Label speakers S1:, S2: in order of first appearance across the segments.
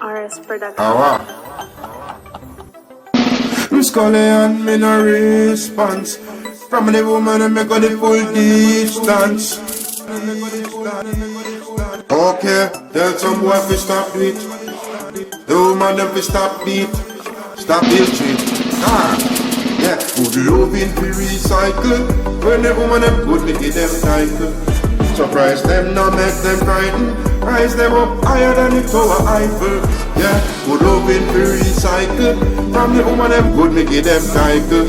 S1: RS Production.
S2: Awa. Scully and me no response. From the woman and me go the full distance. Okay, tell some boy fi stop do it. The woman them fi stop beat. Stop this shit. Yeah, good loving fi recycle. When the woman them good, me give them title. Surprise them, not make them frightened. Rise them up higher than the Tower Eiffel. Yeah, good loving fi recycle. From the woman them good, me give them title.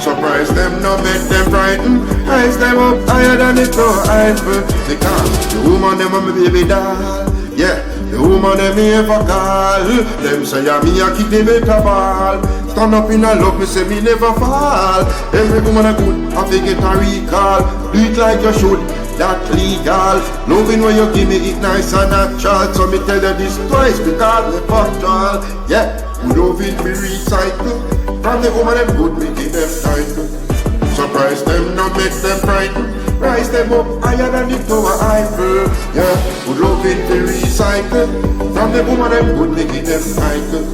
S2: Surprise them, not make them frightened. Rise them up higher than the Tower Eiffel. Because the woman them are my baby doll. Yeah, the woman them me ever call. Them say yeah, me a kick the better ball. Stand up in a love, me say me never fall. Every woman a good, I fi get a recall. Do it like you should, that legal. Loving when you give me it nice and natural. So me tell you this twice because me fucked all. Yeah, loving me recycle. From the woman them good, me give them title. Surprise them, not make them frightened. Rise them up higher than the Tower Eiffel. Yeah, good loving me recycle. From the woman them good, me give them title.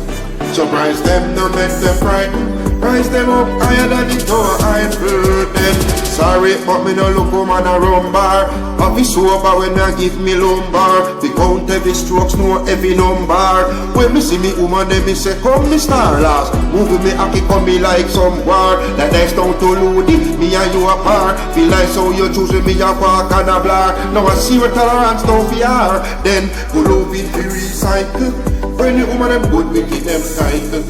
S2: Surprise them, not make them frightened. Rise them up higher than the Tower Eiffel. Then sorry, but me no look woman a rum bar. I be sober when I give me lumbar. We count every strokes, know every number. When me see me woman, then me say, come me star last. Moving me aki come me like some war. Like that's down to Lodi, me and you apart. Feel like so you choosing me a walk and a blur. Now I see what tolerance don't fear. Then go love it be recycle. When the woman them good, we give them title.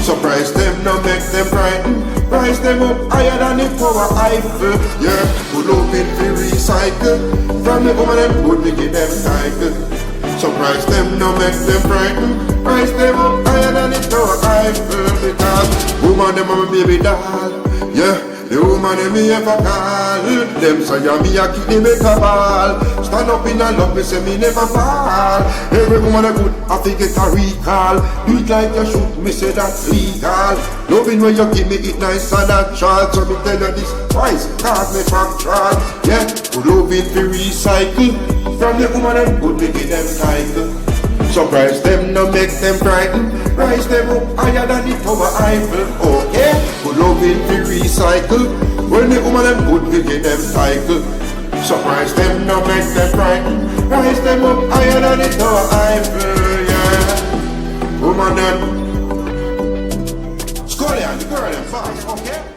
S2: Surprise them, not make them frightened. Rise them up higher than the Tower Eiffel. Yeah, good love it be recycle. From the woman them good, we give them title. Surprise them, not make them frightened. Rise them up higher than the Tower Eiffel. Because woman them are my baby doll. Yeah, the woman them me ever call. Them say yeah, me a kick the better ball. Stand up in a love, me say me never fall. Every woman a good, I think it a recall. Do it like you should, me say that's legal. Loving when you give me it nice and natural. So me tell you this twice, cause me factual. Yeah, good loving to recycle. From the woman them good, me give them title. Surprise them, no make them frightened. Rise them up higher than the Tower Eiffel. Okay, good loving to recycle. When the woman them good, we give them title. Surprise them, no make them frightened. Rise them up higher than the Tower Eiffel. Yeah, woman them Scully and the girl them fast. Okay.